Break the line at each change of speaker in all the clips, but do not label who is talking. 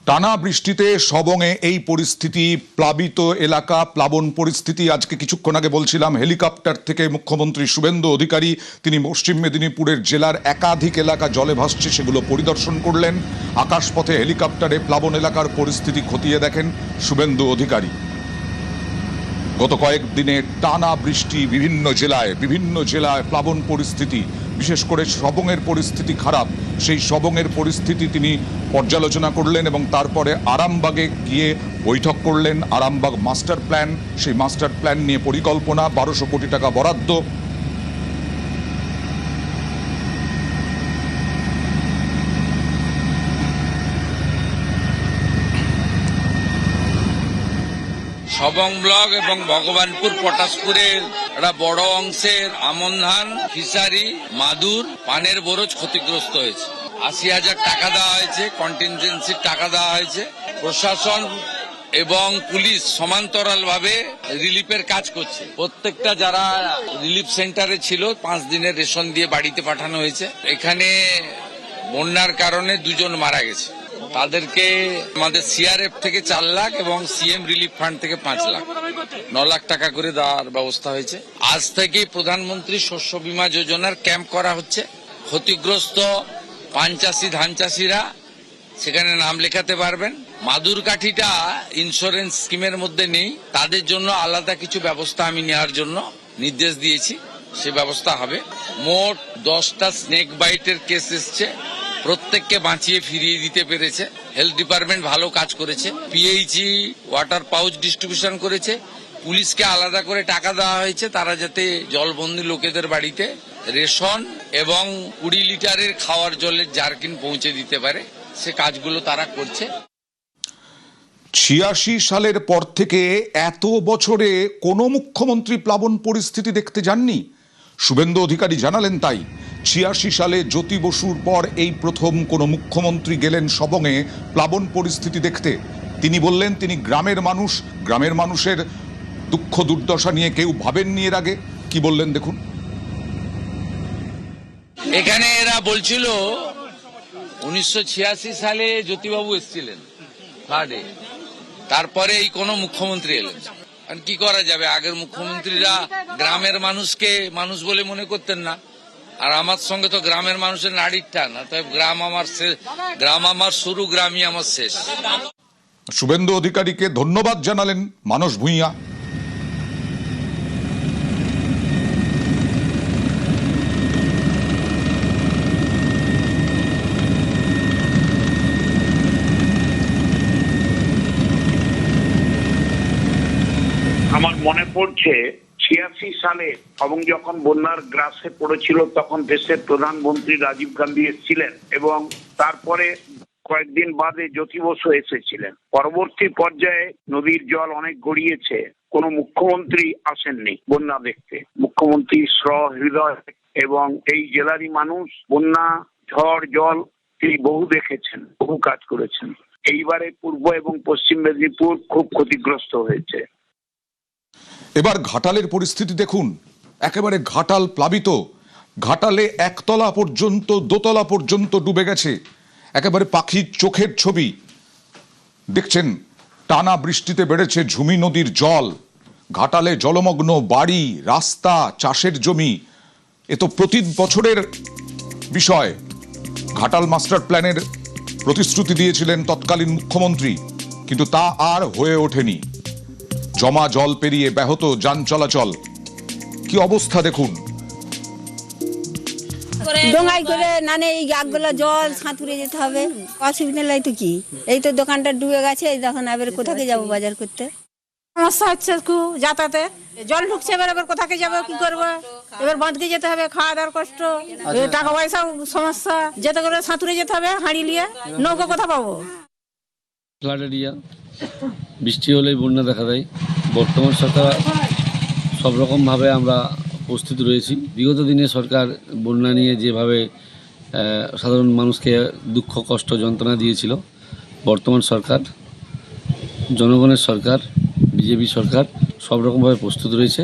টানা বৃষ্টিতে সবংয়ে এই পরিস্থিতি, প্লাবিত এলাকা, প্লাবন পরিস্থিতি। আজকে কিছুক্ষণ আগে বলছিলাম হেলিকপ্টার থেকে মুখ্যমন্ত্রী শুভেন্দু অধিকারী তিনি পশ্চিম মেদিনীপুরের জেলার একাধিক এলাকা জলে ভাসছে সেগুলো পরিদর্শন করলেন। আকাশপথে হেলিকপ্টারে প্লাবন এলাকার পরিস্থিতি খতিয়ে দেখেন শুভেন্দু অধিকারী। গত কয়েকদিনে টানা বৃষ্টি, বিভিন্ন জেলায় প্লাবন পরিস্থিতি, বিশেষ করে সবংয়ের পরিস্থিতি খারাপ। সেই সবংয়ের পরিস্থিতি তিনি পর্যালোচনা করলেন এবং তারপরে আরামবাগে গিয়ে বৈঠক করলেন। আরামবাগ মাস্টার প্ল্যান, সেই মাস্টার প্ল্যান নিয়ে পরিকল্পনা, 1200 কোটি টাকা বরাদ্দ।
সবং ব্লক এবং ভগবানপুর পটাশপুরের একটা বড় অংশের আমন ধান, ফিশারি, মাদুর, পানের বরজ ক্ষতিগ্রস্ত হয়েছে। 80,000 টাকা দেওয়া হয়েছে, কন্টিনজেন্সির টাকা দেওয়া হয়েছে। প্রশাসন এবং পুলিশ সমান্তরালভাবে রিলিফের কাজ করছে। প্রত্যেকটা যারা রিলিফ সেন্টারে ছিল 5 দিনের রেশন দিয়ে বাড়িতে পাঠানো হয়েছে। এখানে বন্যার কারণে 2 জন মারা গেছে, তাদেরকে আমাদের সিআরএফ থেকে 4 লাখ এবং সিএম রিলিফ ফান্ড থেকে 5 লাখ, 9 লাখ টাকা করে দেওয়ার ব্যবস্থা হয়েছে। আজ থেকে প্রধানমন্ত্রী শস্য বীমা যোজনার ক্যাম্প করা হচ্ছে। ক্ষতিগ্রস্ত পান চাষি, ধান চাষিরা সেখানে নাম লেখাতে পারবেন। মাদুর কাঠিটা ইন্স্যুরেন্স স্কিমের মধ্যে নেই, তাদের জন্য আলাদা কিছু ব্যবস্থা আমি নেওয়ার জন্য নির্দেশ দিয়েছি, সে ব্যবস্থা হবে। মোট 10টা স্নেক বাইটের কেস এসছে, প্রত্যেককে বাঁচিয়ে ফিরিয়ে দিতে পেরেছে। হেলথ ডিপার্টমেন্ট ভালো কাজ করেছে। পিএইচই ওয়াটার পাউচ ডিস্ট্রিবিউশন করেছে। পুলিশকে আলাদা করে টাকা দেওয়া হয়েছে, তারা যাতে জলবন্দী লোকেদের বাড়িতে রেশন এবং 20 লিটারের খাওয়ার জলের জারকিন পৌঁছে দিতে পারে, সে কাজগুলো তারা করছে।
86 সালের পর থেকে এত বছরে কোনো মুখ্যমন্ত্রী প্লাবন পরিস্থিতি দেখতে যাননি। শুভেন্দু অধিকারী জানালেন তাই। 86 সালে জ্যোতি বসুর পর এই প্রথম কোনো মুখ্যমন্ত্রী গেলেন সবংয়ে প্লাবন পরিস্থিতি দেখতে। তিনি বললেন তিনি গ্রামের মানুষের দুঃখ দুর্দশা নিয়ে কেউ ভাবেননি এর আগে। কি বললেন দেখুন।
এখানে এরা বলছিল 1986 সালে জ্যোতিবাবু এসেছিলেন ফ্লাডে, তারপরে এই কোনো মুখ্যমন্ত্রী এলেন। আর কি করা যাবে, আগের মুখ্যমন্ত্রীরা গ্রামের মানুষকে মানুষ বলে মনে করতেন না। আর আমার সঙ্গে তো গ্রামের মানুষের নাড়ির টান, তাই গ্রাম আমার শুরু, গ্রামই আমার শেষ।
শুভেন্দু অধিকারীকে ধন্যবাদ জানালেন মানস ভূঁইয়া।
আমার মনে পড়ছে 86 সালে এবং যখন বন্যার গ্রাসে পড়েছিল তখন দেশের প্রধানমন্ত্রী রাজীব গান্ধী এসেছিলেন এবং তারপরে কয়েকদিন বাদে জ্যোতি বসু এসেছিলেন। পরবর্তী পর্যায়ে নদীর জল অনেক গড়িয়েছে, কোনো মুখ্যমন্ত্রী আসেননি বন্যা দেখতে। মুখ্যমন্ত্রী সহৃদয় এবং এই জেলারই মানুষ বন্যা, ঝড়, জল তিনি বহু দেখেছেন, বহু কাজ করেছেন। এইবারে পূর্ব এবং পশ্চিম মেদিনীপুর খুব ক্ষতিগ্রস্ত হয়েছে।
এবার ঘাটালের পরিস্থিতি দেখুন। একেবারে ঘাটাল প্লাবিত। ঘাটালে 1 তলা পর্যন্ত, 2 তলা পর্যন্ত ডুবে গেছে। একেবারে পাখির চোখের ছবি দেখছেন। টানা বৃষ্টিতে বেড়েছে ঝুমি নদীর জল। ঘাটালে জলমগ্ন বাড়ি, রাস্তা, চাষের জমি। এ তো প্রতি বছরের বিষয়। ঘাটাল মাস্টার প্ল্যানের প্রতিশ্রুতি দিয়েছিলেন তৎকালীন মুখ্যমন্ত্রী, কিন্তু তা আর হয়ে ওঠেনি। জমা জল পেরিয়ে ব্যাহত যান চলাচল। কি অবস্থা দেখুন।
ডোঙাই করে নানে এই গাছগুলো জল সাঁতুরে যেতে হবে, অসুবিধা নাই তো কি। এই তো দোকানটা ডুবে গেছে, এই দেখুন এবার কোথাকে যাবো বাজার করতে।
সমস্যা হচ্ছে খুব যাতায়াতে, জল ঢুকছে, এবার কোথাকে যাবো, কি করবো, এবার বাঁধকে যেতে হবে, খাওয়া দাওয়ার কষ্ট, টাকা পয়সা সমস্যা, যেতে করে সাঁতুরে যেতে হবে হাঁড়ি নিয়ে, নৌকো কোথা পাবো।
ফ্লাড এরিয়া, বৃষ্টি হলেই বন্যা দেখা দেয়। বর্তমান সরকার সব রকমভাবে আমরা প্রস্তুত রয়েছি। বিগত দিনে সরকার বন্যা নিয়ে যেভাবে সাধারণ মানুষকে দুঃখ, কষ্ট, যন্ত্রণা দিয়েছিল, বর্তমান সরকার, জনগণের সরকার, বিজেপি সরকার সব রকমভাবে প্রস্তুত রয়েছে।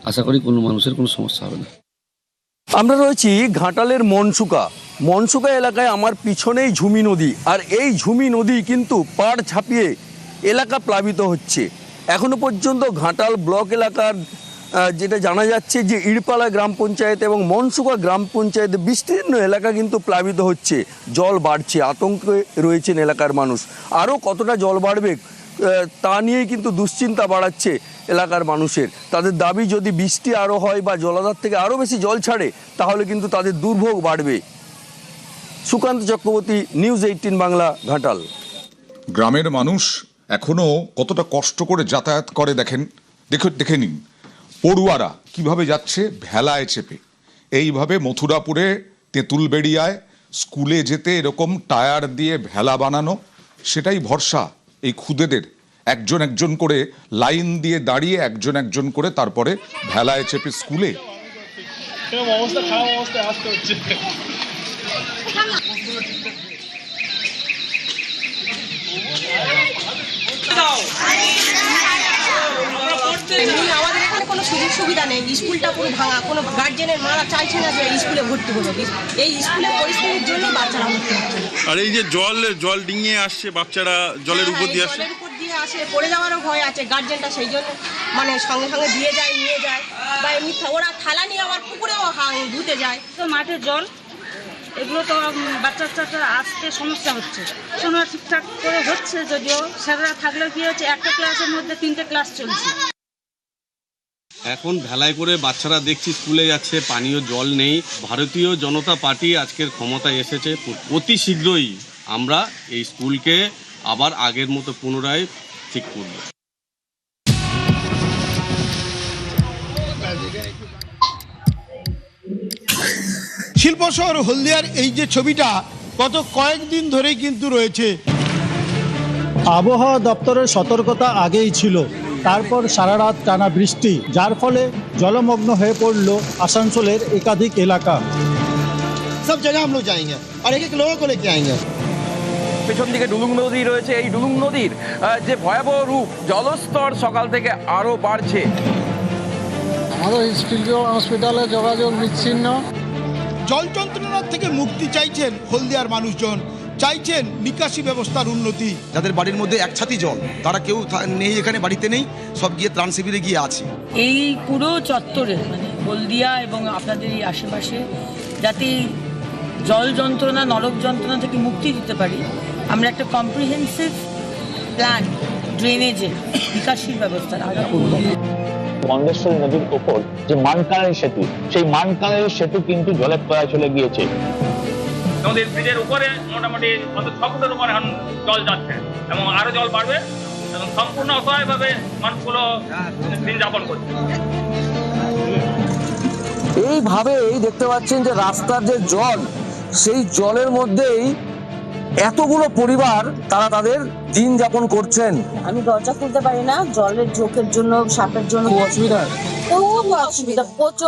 আশা করি কোনো মানুষের কোনো সমস্যা হবে না।
আমরা রয়েছি ঘাটালের মনসুকা মনসুকা এলাকায় আমার পিছনেই ঝুমি নদী, আর এই ঝুমি নদী কিন্তু পাড় ছাপিয়ে এলাকা প্লাবিত হচ্ছে। এখনো পর্যন্ত ঘাটাল ব্লক এলাকার যেটা জানা যাচ্ছে যে ইড়পালা গ্রাম পঞ্চায়েত এবং মনসুকা গ্রাম পঞ্চায়েত বিস্তীর্ণ এলাকা কিন্তু প্লাবিত হচ্ছে, জল বাড়ছে, আতঙ্কে রয়েছেন এলাকার মানুষ। আরও কতটা জল বাড়বে তা নিয়েই কিন্তু দুশ্চিন্তা বাড়াচ্ছে এলাকার মানুষের। তাদের দাবি যদি বৃষ্টি আরও হয় বা জলাধার থেকে আরও বেশি জল ছাড়ে তাহলে কিন্তু তাদের দুর্ভোগ বাড়বে। সুকান্ত চক্রবর্তী, নিউজ 18 বাংলা, ঘাটাল।
গ্রামের মানুষ এখনো কতটা কষ্ট করে যাতায়াত করে দেখে নিন। পড়ুয়ারা কিভাবে যাচ্ছে ভেলায় চেপে, এইভাবে মথুরাপুরে তেঁতুলবেড়িয়ায় স্কুলে যেতে এরকম টায়ার দিয়ে ভেলা বানানো, সেটাই ভরসা এই খুদেদের। একজন একজন করে লাইন দিয়ে দাঁড়িয়ে একজন একজন করে তারপরে ভেলায় চেপে স্কুলে।
অবস্থা খারাপ, অবস্থায় আসতে হচ্ছে।
আমাদের এখানে কোনো সুযোগ সুবিধা নেই, স্কুলটা পুরো ভাঙা, কোনো গার্জেনের মারা চাইছে না যে স্কুলে ভর্তি হলো। এই স্কুলের পরিস্থিতির জন্য বাচ্চারা ভর্তি হচ্ছে।
আর এই যে জল ডিঙিয়ে আসছে, বাচ্চারা জলের উপর দিয়ে আসছে,
জলের উপর দিয়ে আসে, পড়ে যাওয়ারও ভয় আছে গার্জেনটা, সেই জন্য মানে সঙ্গে সঙ্গে দিয়ে যায়, নিয়ে যায়, বা এমনি ওরা থালা নিয়ে আবার পুকুরেও ধুতে যায়।
তো মাঠে জল, এগুলো তো বাচ্চা আসতে সমস্যা হচ্ছে। সময় ঠিকঠাক করে হচ্ছে, যদিও স্যাররা থাকলেও কি হচ্ছে, একটা ক্লাসের মধ্যে 3টে ক্লাস চলছে।
এখন ভেলায় করে বাচ্চারা দেখছি স্কুলে যাচ্ছে, পানীয় জল নেই। ভারতীয় জনতা পার্টি আজকের ক্ষমতায় এসেছে, অতি শীঘ্রই আমরা এই স্কুলকে আবার আগের মতো পুনরায় ঠিক করব।
শিল্প শহর হলদিয়ার এই যে ছবিটা গত কয়েকদিন ধরেই কিন্তু রয়েছে।
আবহাওয়া দপ্তরের সতর্কতা আগেই ছিল, তারপর সারা রাত টানা বৃষ্টি, যার ফলে জলমগ্ন হয়ে পড়ল আসানসোলের একাধিক এলাকা।
সব জায়গা हम लोग जाएंगे और एक-एक लोगों को लेके आएंगे।
পেছন দিকে ডুলুং নদী রয়েছে, এই ডুলুং নদীর যে ভয়াবহ রূপ, জলস্তর সকাল থেকে আরও বাড়ছে।
আমাদের হসপিটালে যোগাযোগ বিচ্ছিন্ন।
জল যন্ত্রণার থেকে মুক্তি চাইছেন হলদিয়ার মানুষজন, চাইছেন নিকাশি ব্যবস্থার উন্নতি।
যাদের বাড়ির মধ্যে এক ছাতি জল, তারা কেউ নেই, এখানে বাড়িতে নেই, সব গিয়ে ত্রাণ শিবিরে গিয়ে আছে।
এই পুরো চত্বরে মানে হলদিয়া এবং আপনাদের এই আশেপাশে যাতে জল যন্ত্রণা, নরক যন্ত্রণা থেকে মুক্তি দিতে পারি, আমরা একটা কম্প্রিহেন্সিভ প্ল্যান, ড্রেনেজের নিকাশির ব্যবস্থা আমরা করব।
গঙ্গেশ্বরী নদীর ওপর যে মানকানের সেতু, সেই মানকানের সেতু কিন্তু জলের তলায় চলে গিয়েছে।
নদীর ব্রিজের উপরে মোটামুটি 6 ফুটের উপরে এখন জল যাচ্ছে এবং আরো জল বাড়বে এবং সম্পূর্ণ অসহায়ভাবে মানুষগুলো দিন যাপন করছে।
এইভাবেই দেখতে পাচ্ছেন যে রাস্তার যে জল, সেই জলের মধ্যেই এতগুলো পরিবার তারা তাদের দিন যাপন করছেন।
আমি দরজা খুলতে পারি না, জলের ঝোঁকের জন্য, সাপের জন্য
অসুবিধা,
খুব অসুবিধা, প্রচুর।